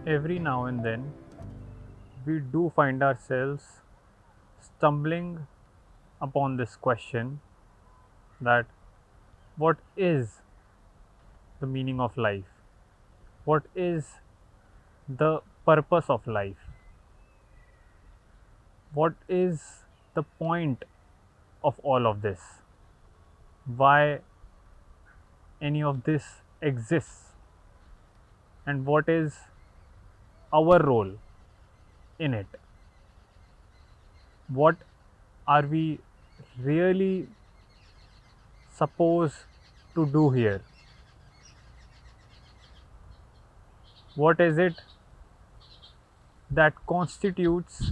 Every now and then, we do find ourselves stumbling upon this question that what is the meaning of life? What is the purpose of life? What is the point of all of this? Why any of this exists? And what is our role in it? What are we really supposed to do here? What is it that constitutes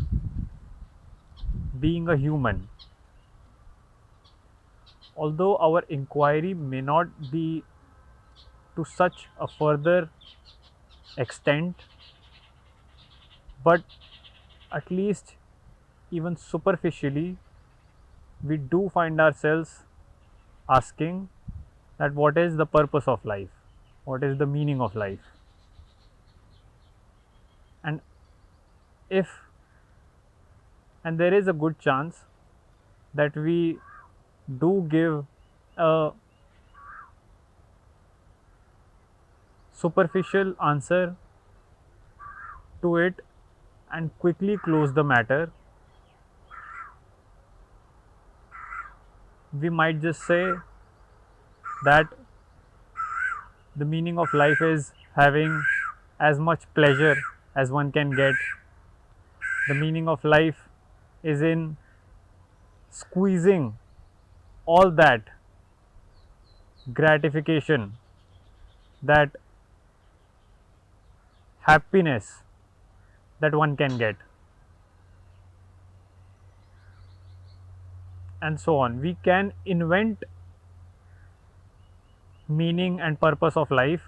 being a human? Although our inquiry may not be to such a further extent, but at least even superficially, we do find ourselves asking that what is the purpose of life? What is the meaning of life? And if and there is a good chance that we do give a superficial answer to it and quickly close the matter, we might just say that the meaning of life is having as much pleasure as one can get. The meaning of life is in squeezing all that gratification, that happiness that one can get, and so on. We can invent meaning and purpose of life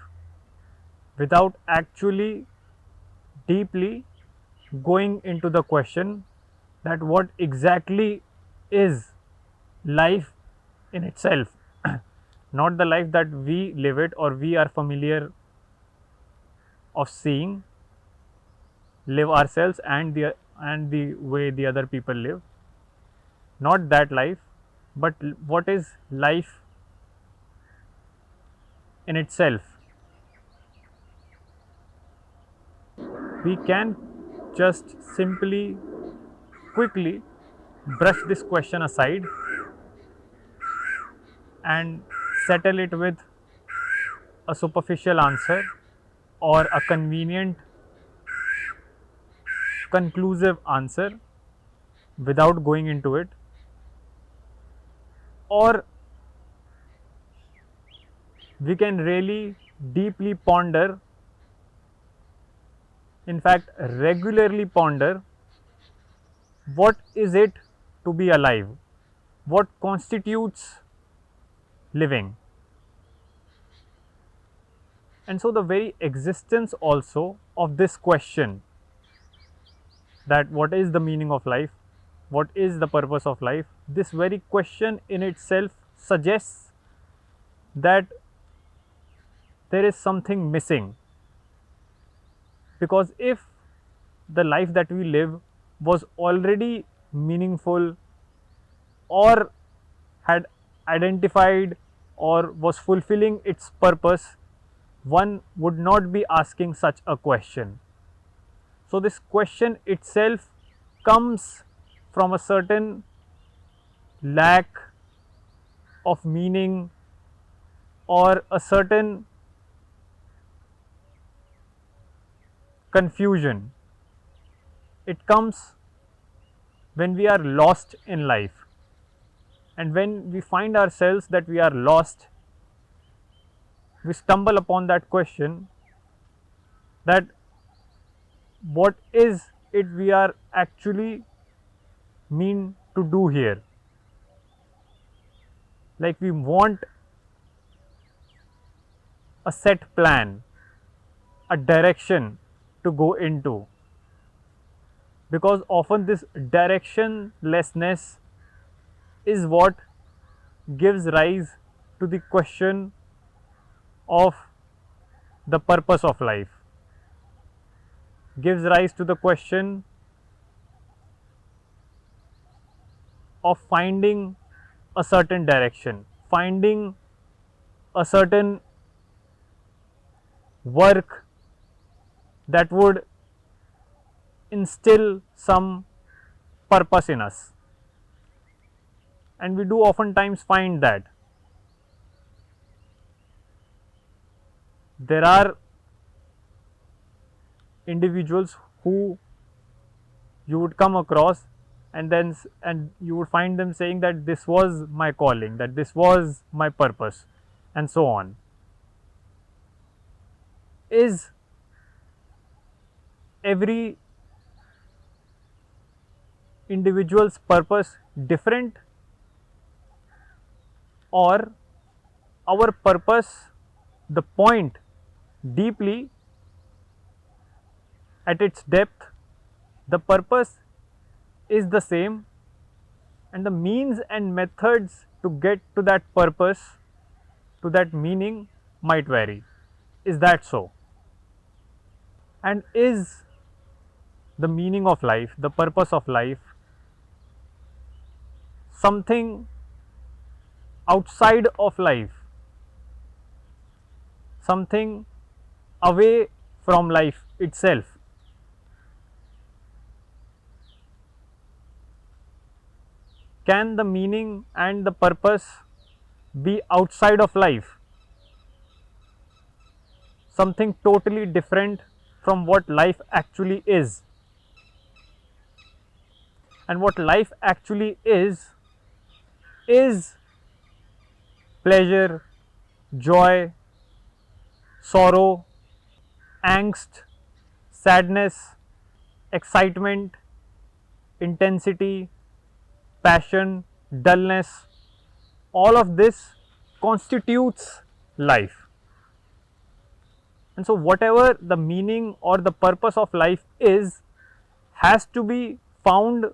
without actually deeply going into the question that what exactly is life in itself, not the life that we live it or we are familiar of seeing live ourselves and the way the other people live, not that life, but what is life in itself. We can just simply quickly brush this question aside and settle it with a superficial answer or a convenient conclusive answer without going into it, or we can really deeply ponder, in fact regularly ponder, what is it to be alive, what constitutes living. And so the very existence also of this question, that what is the meaning of life, what is the purpose of life, this very question in itself suggests that there is something missing. Because if the life that we live was already meaningful or had identified or was fulfilling its purpose, one would not be asking such a question. So, this question itself comes from a certain lack of meaning or a certain confusion. It comes when we are lost in life, and when we find ourselves that we are lost, we stumble upon that question that what is it we are actually mean to do here. Like we want a set plan, a direction to go into, because often this directionlessness is what gives rise to the question of the purpose of life. gives rise to the question of finding a certain direction, finding a certain work that would instill some purpose in us. And we do oftentimes find that there are individuals who you would come across, and you would find them saying that this was my calling, that this was my purpose, and so on. Is every individual's purpose different, or our purpose, the point deeply at its depth, the purpose is the same, and the means and methods to get to that purpose, to that meaning, might vary? Is that so? And is the meaning of life, the purpose of life, something outside of life, something away from life itself? Can the meaning and the purpose be outside of life, something totally different from what life actually is? And what life actually is pleasure, joy, sorrow, angst, sadness, excitement, intensity, passion, dullness. All of this constitutes life. And so whatever the meaning or the purpose of life is, has to be found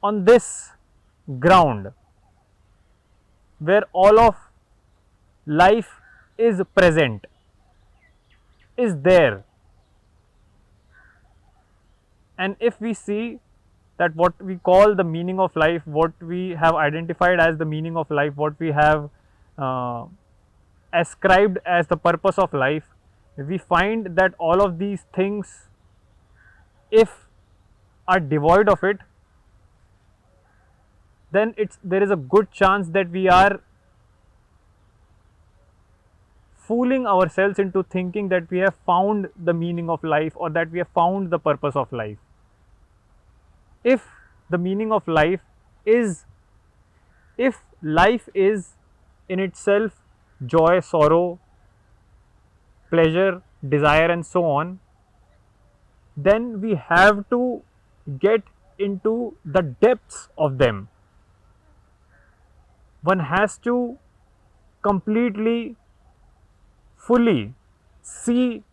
on this ground, where all of life is present, is there. And if we see that what we call the meaning of life, what we have identified as the meaning of life, what we have ascribed as the purpose of life, we find that all of these things, if are devoid of it, then there is a good chance that we are fooling ourselves into thinking that we have found the meaning of life, or that we have found the purpose of life. If the meaning of life is, if life is in itself joy, sorrow, pleasure, desire, and so on, then we have to get into the depths of them. One has to completely, fully see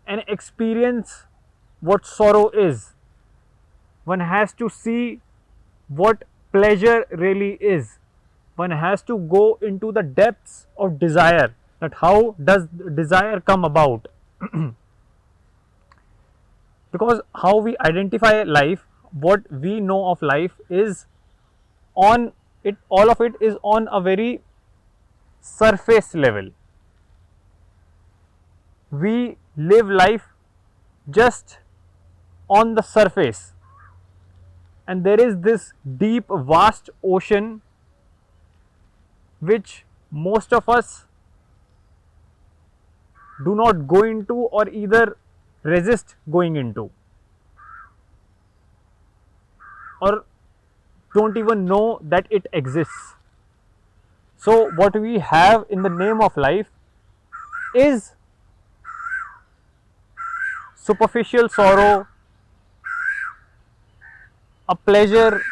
and experience what sorrow is. One has to see what pleasure really is. One has to go into the depths of desire, that how does desire come about. Because how we identify life, what we know of life, is on it, all of it is on a very surface level. We live life just on the surface, and there is this deep, vast ocean which most of us do not go into, or either resist going into, or don't even know that it exists. So what we have in the name of life is superficial sorrow, a pleasure,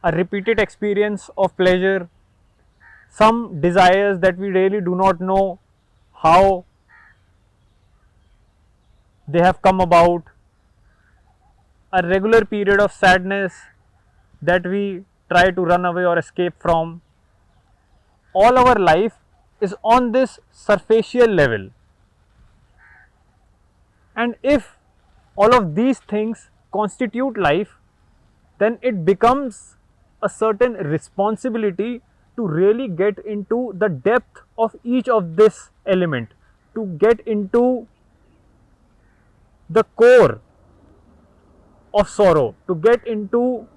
a repeated experience of pleasure, some desires that we really do not know how they have come about, a regular period of sadness that we try to run away or escape from. All our life is on this superficial level. And if all of these things constitute life, then it becomes a certain responsibility to really get into the depth of each of this element, to get into the core of sorrow, to get into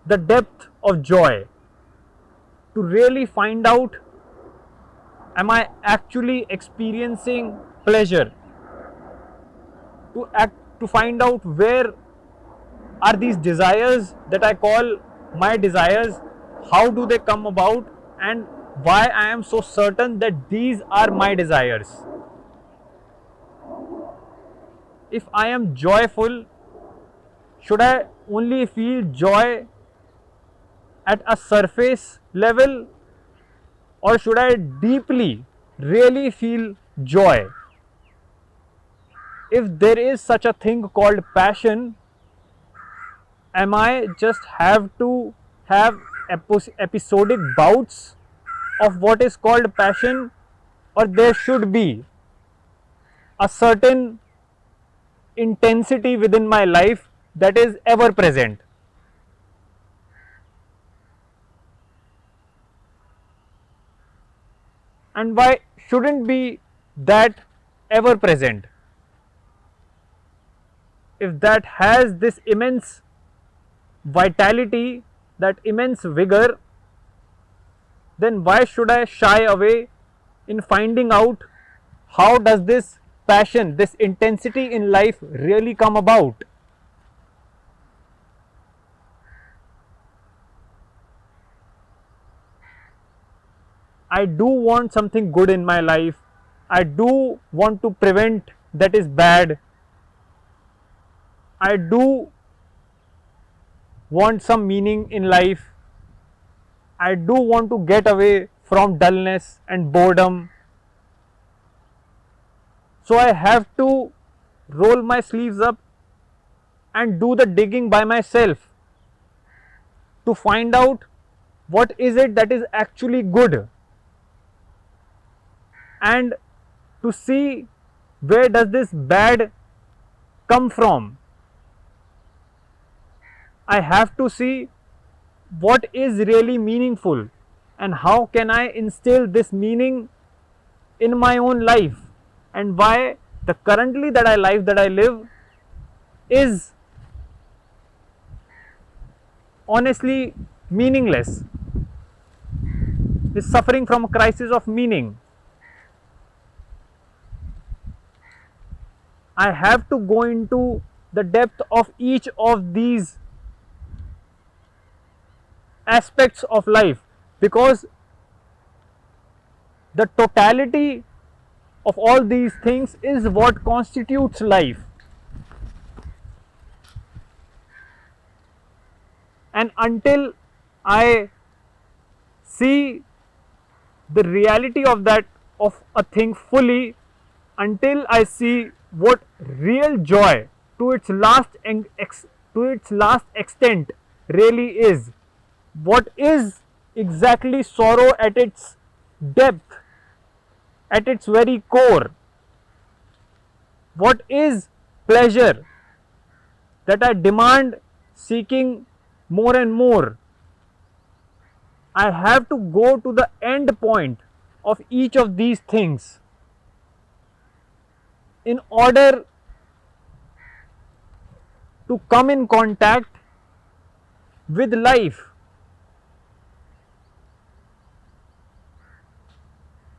the depth of joy, to really find out, am I actually experiencing pleasure, to find out where are these desires that I call my desires, how do they come about, and why I am so certain that these are my desires. If I am joyful, should I only feel joy at a surface level, or should I deeply really feel joy? If there is such a thing called passion, am I just have to have episodic bouts of what is called passion, or there should be a certain intensity within my life that is ever present? And why shouldn't be that ever present? If that has this immense vitality, that immense vigor, then why should I shy away in finding out how does this passion, this intensity in life really come about? I do want something good in my life. I do want to prevent that is bad. I do want some meaning in life. I do want to get away from dullness and boredom. So I have to roll my sleeves up and do the digging by myself to find out what is it that is actually good, and to see where does this bad come from. I have to see what is really meaningful and how can I instill this meaning in my own life, and why the currently that I live is honestly meaningless, is suffering from a crisis of meaning. I have to go into the depth of each of these aspects of life, because the totality of all these things is what constitutes life. And until I see the reality of that, of a thing fully, until I see what real joy to its last extent really is, what is exactly sorrow at its depth, at its very core, what is pleasure that I demand seeking more and more, I have to go to the end point of each of these things in order to come in contact with life.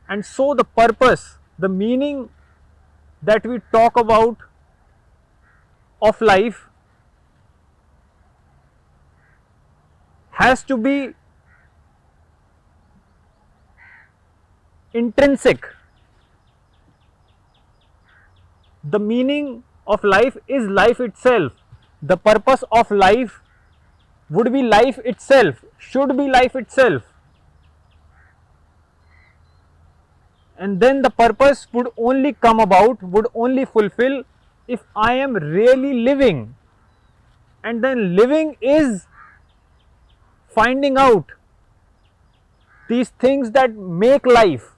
And so the purpose, the meaning that we talk about of life has to be intrinsic. The meaning of life is life itself. The purpose of life would be life itself, should be life itself. And then the purpose would only come about, would only fulfill if I am really living. And then living is finding out these things that make life,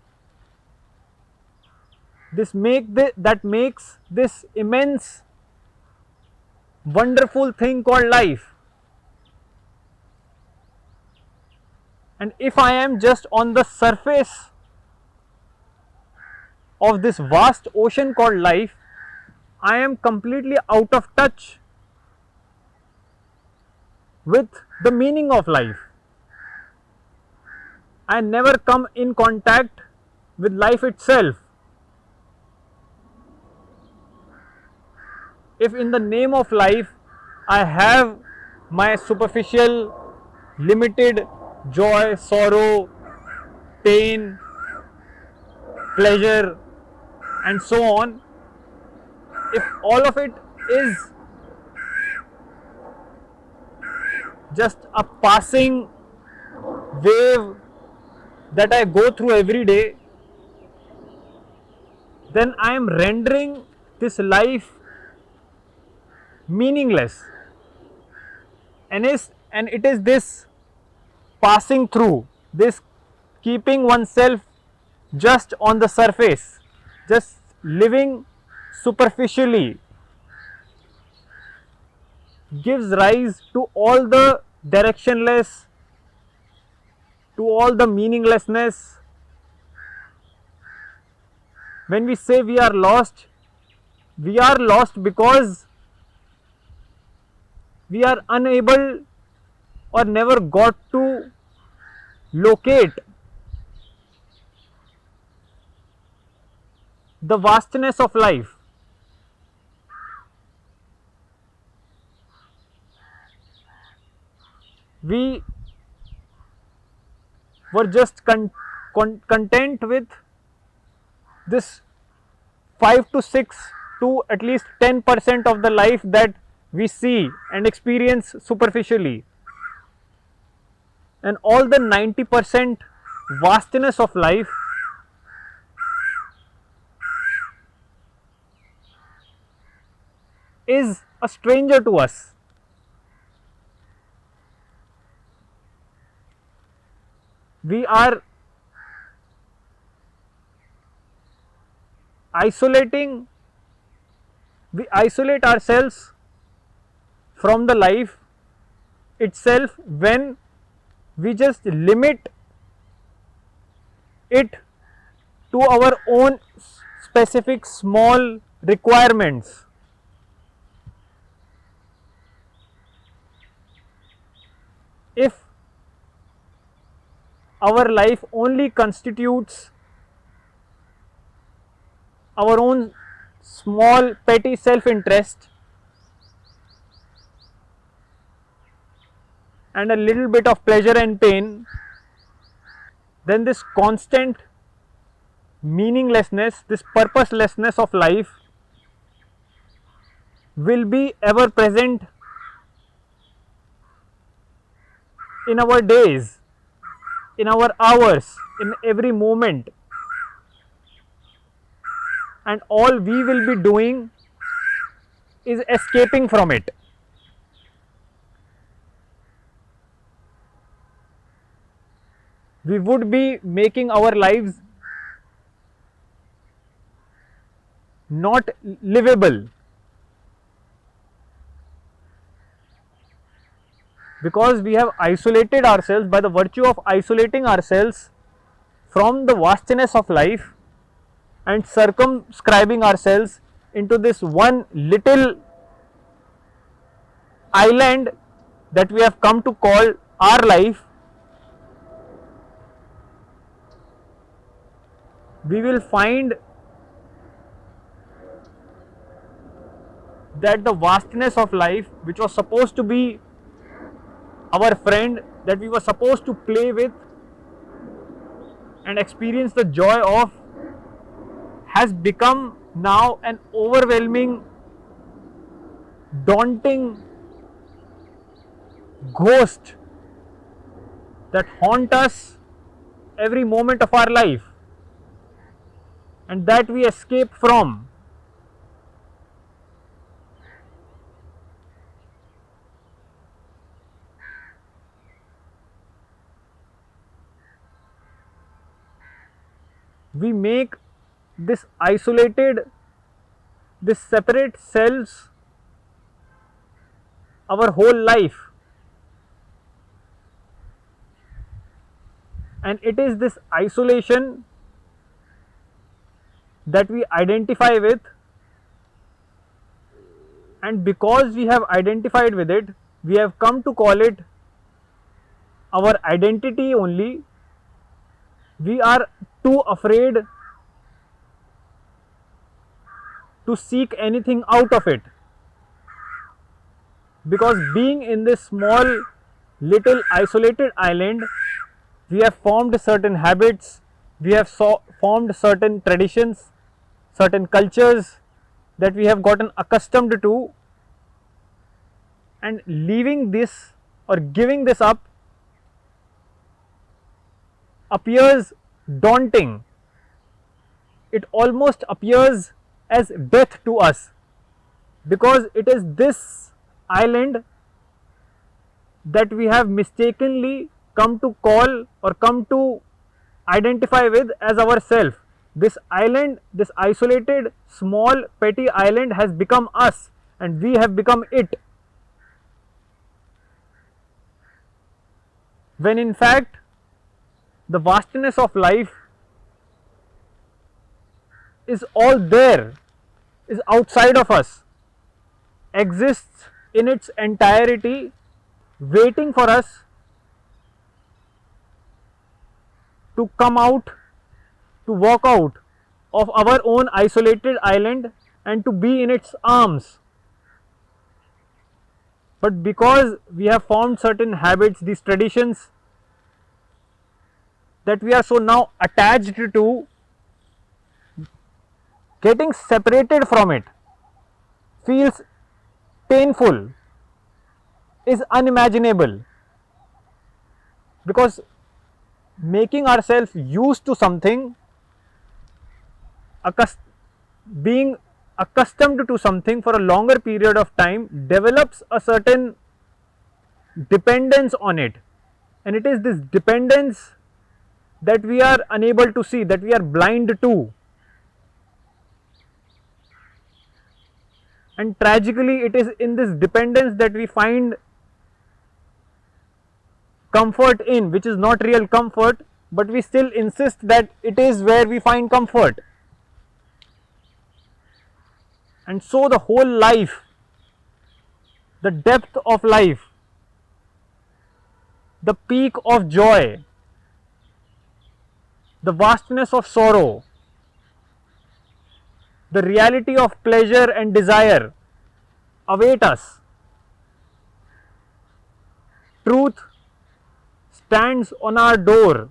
that makes this immense wonderful thing called life. And if I am just on the surface of this vast ocean called life, I am completely out of touch with the meaning of life. I never come in contact with life itself. If in the name of life I have my superficial, limited joy, sorrow, pain, pleasure, and so on, if all of it is just a passing wave that I go through every day, then I am rendering this life meaningless. And it is this passing through, this keeping oneself just on the surface, just living superficially, gives rise to all the directionless, to all the meaninglessness. When we say we are lost because we are unable or never got to locate the vastness of life. We were just content with this 5 to 6 to at least 10% of the life that we see and experience superficially, and all the 90% vastness of life is a stranger to us. We are we isolate ourselves from the life itself when we just limit it to our own specific small requirements. If our life only constitutes our own small petty self-interest and a little bit of pleasure and pain, then this constant meaninglessness, this purposelessness of life will be ever present in our days, in our hours, in every moment. And all we will be doing is escaping from it. We would be making our lives not livable, because we have isolated ourselves. By the virtue of isolating ourselves from the vastness of life and circumscribing ourselves into this one little island that we have come to call our life, we will find that the vastness of life, which was supposed to be our friend, that we were supposed to play with and experience the joy of, has become now an overwhelming, daunting ghost that haunts us every moment of our life and that we escape from. We make this isolated, this separate selves our whole life. And it is this isolation that we identify with, and because we have identified with it, we have come to call it our identity only. We are too afraid to seek anything out of it, because being in this small little isolated island, we have formed certain habits, we have formed certain traditions, certain cultures that we have gotten accustomed to, and leaving this or giving this up appears daunting. It almost appears as death to us, because it is this island that we have mistakenly come to call or come to identify with as our self. This island, this isolated small petty island has become us, and we have become it, when in fact the vastness of life is all there, is outside of us, exists in its entirety, waiting for us to come out, to walk out of our own isolated island and to be in its arms. But because we have formed certain habits, these traditions that we are so now attached to, getting separated from it feels painful, is unimaginable, because making ourselves used to something, being accustomed to something for a longer period of time, develops a certain dependence on it, and it is this dependence that we are unable to see, that we are blind to. And tragically, it is in this dependence that we find comfort in, which is not real comfort, but we still insist that it is where we find comfort. And so the whole life, the depth of life, the peak of joy, the vastness of sorrow, the reality of pleasure and desire await us. Truth stands on our door,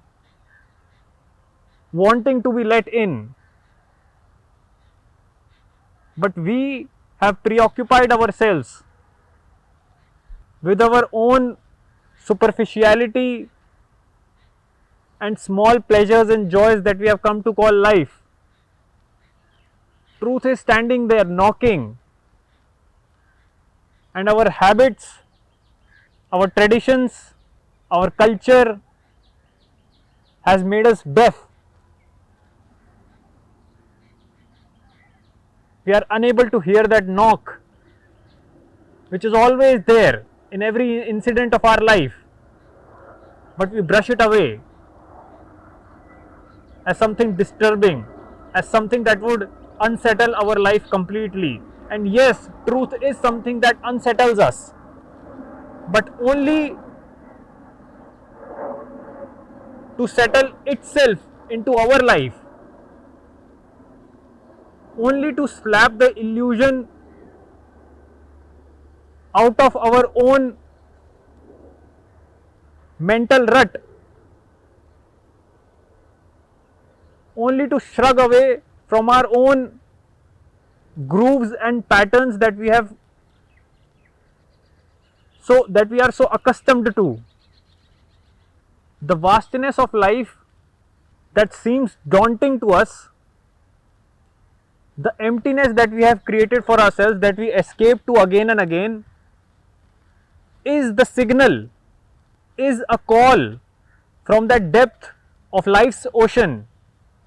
wanting to be let in. But we have preoccupied ourselves with our own superficiality and small pleasures and joys that we have come to call life. Truth is standing there knocking, and our habits, our traditions, our culture has made us deaf. We are unable to hear that knock, which is always there in every incident of our life, but we brush it away as something disturbing, as something that would unsettle our life completely. And yes, truth is something that unsettles us, but only to settle itself into our life, only to slap the illusion out of our own mental rut, only to shrug away from our own grooves and patterns that we have, so that we are so accustomed to. The vastness of life that seems daunting to us, the emptiness that we have created for ourselves, that we escape to again and again, is the signal, is a call from that depth of life's ocean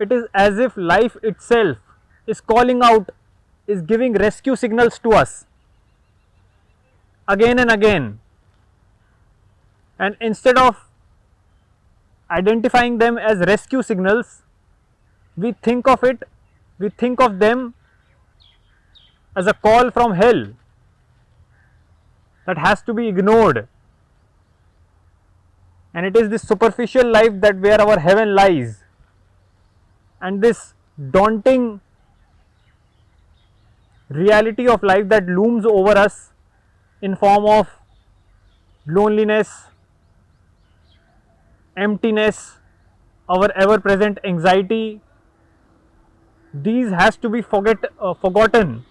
it is as if life itself is calling out, is giving rescue signals to us again and again. And instead of identifying them as rescue signals, we think of them as a call from hell that has to be ignored. And it is this superficial life that where our heaven lies, and this daunting reality of life that looms over us in form of loneliness, emptiness, our ever present anxiety. These has to be forgotten,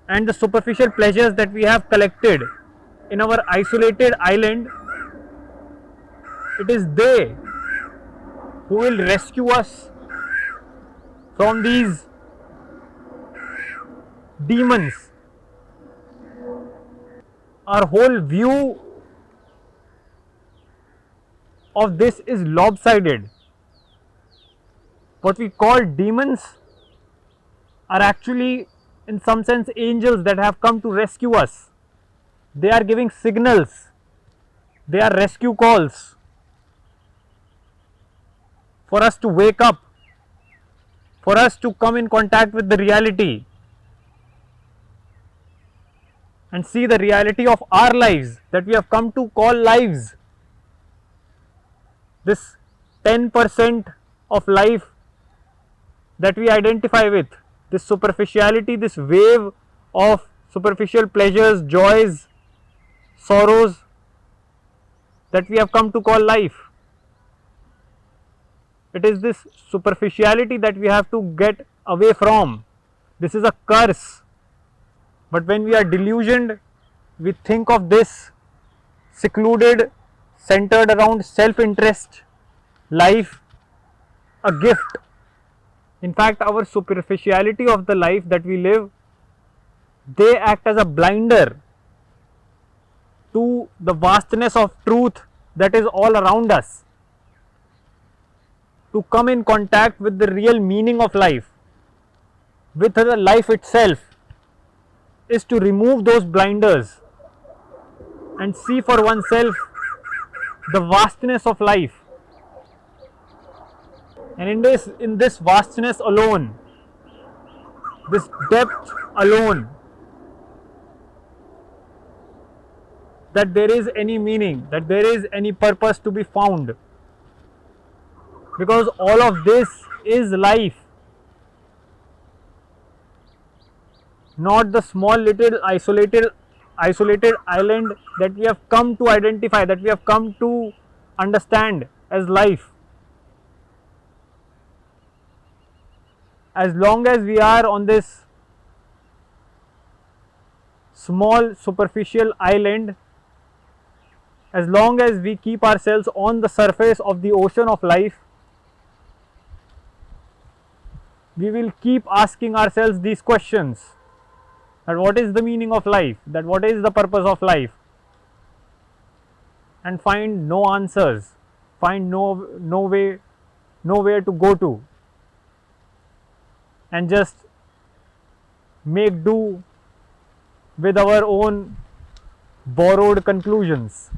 and the superficial pleasures that we have collected in our isolated island, it is they who will rescue us from these demons. Our whole view of this is lopsided. What we call demons are actually, in some sense, angels that have come to rescue us. They are giving signals, they are rescue calls for us to wake up, for us to come in contact with the reality and see the reality of our lives that we have come to call lives. This 10% of life that we identify with, this superficiality, this wave of superficial pleasures, joys, sorrows that we have come to call life. It is this superficiality that we have to get away from. This is a curse. But when we are delusioned, we think of this secluded, centered around self-interest life a gift. In fact, our superficiality of the life that we live, they act as a blinder to the vastness of truth that is all around us. To come in contact with the real meaning of life, with the life itself, is to remove those blinders and see for oneself the vastness of life. And in this vastness alone, this depth alone, that there is any meaning, that there is any purpose to be found. Because all of this is life, not the small little isolated island that we have come to identify, that we have come to understand as life. As long as we are on this small superficial island, as long as we keep ourselves on the surface of the ocean of life, we will keep asking ourselves these questions, that what is the meaning of life, that what is the purpose of life, and find no answers, find nowhere to go to, and just make do with our own borrowed conclusions.